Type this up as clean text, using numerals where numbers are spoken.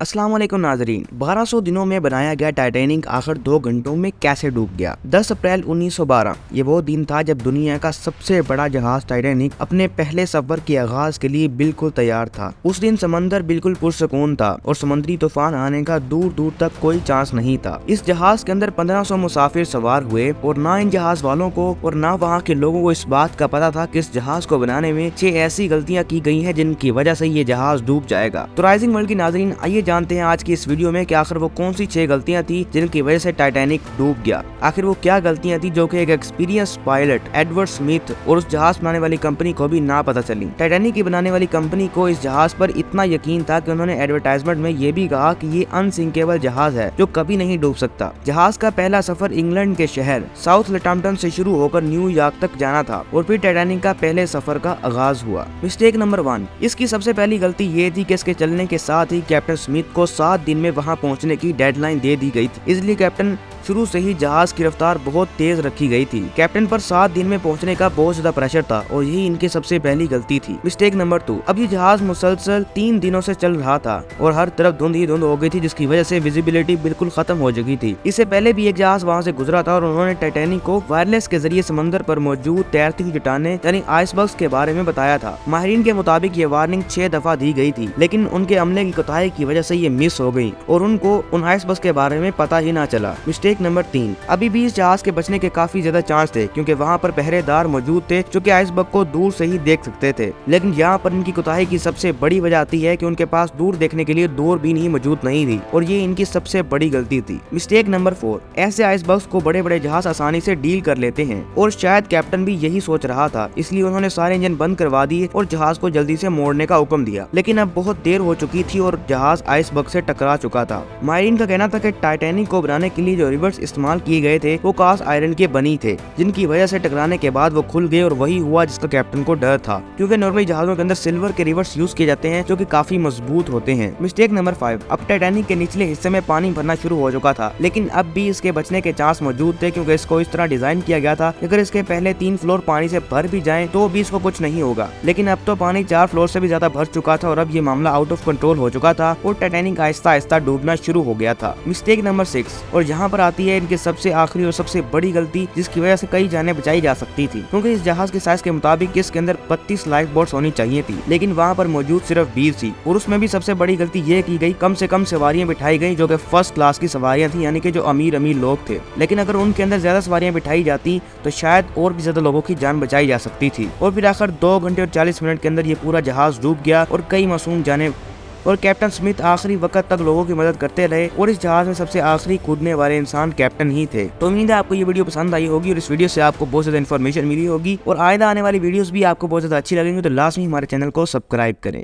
अस्सलाम वालेकुम नाजरीन। 1200 दिनों में बनाया गया टाइटैनिक आखिर 2 घंटों में कैसे डूब गया। 10 अप्रैल 1912 ये वो दिन था जब दुनिया का सबसे बड़ा जहाज टाइटैनिक अपने पहले सफर के आगाज के लिए बिल्कुल तैयार था। उस दिन समंदर बिल्कुल पुरसकून था और समुद्री तूफान आने का दूर दूर तक कोई चांस नहीं था। इस जहाज के अंदर 1500 मुसाफिर सवार हुए और ना इन जहाज वालों को और ना वहाँ के लोगों को इस बात का पता था कि इस जहाज को बनाने में 6 ऐसी गलतियाँ की गई है जिनकी वजह से ये जहाज डूब जाएगा। तो राइजिंग वर्ल्ड की नाजरीन, आइए जानते हैं आज की इस वीडियो में कि आखिर वो कौन सी 6 गलतियां थी जिनकी वजह से टाइटैनिक डूब गया। आखिर वो क्या गलतियां थी जो कि एक एक्सपीरियंस पायलट एडवर्ड स्मिथ और उस जहाज बनाने वाली कंपनी को भी ना पता चली। टाइटैनिक की बनाने वाली कंपनी को इस जहाज पर इतना यकीन था कि उन्होंने एडवर्टाइजमेंट में ये भी कहा कि ये अनसिंकेबल जहाज है जो कभी नहीं डूब सकता। जहाज का पहला सफर इंग्लैंड के शहर साउथ लटाम्पटन से शुरू होकर न्यूयॉर्क तक जाना था और फिर टाइटैनिक का पहले सफर का आगाज हुआ। मिस्टेक नंबर 1, इसकी सबसे पहली गलती ये थी कि इसके चलने के साथ ही कैप्टन स्मिथ को 7 दिन में वहां पहुंचने की डेडलाइन दे दी गई थी। इसलिए कैप्टन शुरू से ही जहाज की रफ्तार बहुत तेज रखी गई थी। कैप्टन पर 7 दिन में पहुंचने का बहुत ज्यादा प्रेशर था और यही इनकी सबसे पहली गलती थी। मिस्टेक नंबर 2, अब ये जहाज मुसलसल 3 दिनों से चल रहा था और हर तरफ धुंध ही धुंध हो गई थी जिसकी वजह से विजिबिलिटी बिल्कुल खत्म हो चुकी थी। इससे पहले भी एक जहाज वहाँ से गुजरा था और उन्होंने टाइटैनिक को वायरलेस के जरिए समंदर पर मौजूद तैरती हुई चट्टानें यानी आइसबर्ग्स के बारे में बताया था। माहिरीन के मुताबिक ये वार्निंग 6 दफा दी गई थी, लेकिन उनके अमले की कोताही की वजह से ये मिस हो गई और उनको उन आइसबर्ग्स के बारे में पता ही ना चला। मिस्टेक नंबर 3, अभी भी इस जहाज के बचने के काफी ज्यादा चांस थे क्योंकि वहाँ पर पहरेदार मौजूद थे जो कि आइसबर्ग को दूर से ही देख सकते थे। लेकिन यहाँ पर इनकी कोताही की सबसे बड़ी वजह आती है कि उनके पास दूर देखने के लिए दूरबीन ही मौजूद नहीं थी और ये इनकी सबसे बड़ी गलती थी। मिस्टेक नंबर 4, ऐसे आइसबर्ग्स को बड़े बड़े जहाज आसानी से डील कर लेते हैं और शायद कैप्टन भी यही सोच रहा था, इसलिए उन्होंने सारे इंजन बंद करवा दिए और जहाज को जल्दी से मोड़ने का हुक्म दिया। लेकिन अब बहुत देर हो चुकी थी और जहाज आइसबर्ग से टकरा चुका था। माहिरीन का कहना था कि टाइटैनिक को बनाने के लिए जो रिवर्स इस्तेमाल किए गए थे वो कास्ट आयरन के बनी थे, जिनकी वजह से टकराने के बाद वो खुल गए और वही हुआ जिसका कैप्टन को डर था क्योंकि नॉर्मली जहाजों के अंदर सिल्वर के रिवर्स यूज किए जाते हैं जो कि काफी मजबूत होते हैं। मिस्टेक नंबर 5, अब टाइटैनिक के निचले हिस्से में पानी भरना शुरू हो चुका था, लेकिन अब भी इसके बचने के चांस मौजूद थे क्योंकि इसको इस तरह डिजाइन किया गया था अगर इसके पहले 3 फ्लोर पानी से भर भी जाएं तो भी इसको कुछ नहीं होगा। लेकिन अब तो पानी 4 फ्लोर से भी ज्यादा भर चुका था और अब ये मामला आउट ऑफ कंट्रोल हो चुका था और टाइटैनिक आहिस्ता आहिस्ता डूबना शुरू हो गया था। मिस्टेक नंबर 6, और यहाँ पर आती है इनकी सबसे आखिरी और सबसे बड़ी गलती जिसकी वजह से कई जानें बचाई जा सकती थी, क्योंकि इस जहाज के साइज के मुताबिक इसके अंदर 32 लाइफ बोट्स होनी चाहिए थी, लेकिन वहाँ पर मौजूद सिर्फ 20 थी और उसमें भी सबसे बड़ी गलती ये की गई कम से कम सवारियां बिठाई गई जो कि फर्स्ट क्लास की सवारियां थी, यानी कि जो अमीर लोग थे। लेकिन अगर उनके अंदर ज्यादा सवारियां बिठाई जाती तो शायद और भी ज्यादा लोगों की जान बचाई जा सकती थी। और फिर आखिर 2 घंटे और 40 मिनट के अंदर ये पूरा जहाज डूब गया और कई मासूम जाने और कैप्टन स्मिथ आखिरी वक्त तक लोगों की मदद करते रहे और इस जहाज में सबसे आखिरी कूदने वाले इंसान कैप्टन ही थे। तो उम्मीद है आपको ये वीडियो पसंद आई होगी और इस वीडियो से आपको बहुत ज्यादा इन्फॉर्मेशन मिली होगी और आइंदा आने वाली वीडियोस भी आपको बहुत ज्यादा अच्छी लगेंगी। तो लास्ट में हमारे चैनल को सब्सक्राइब करें।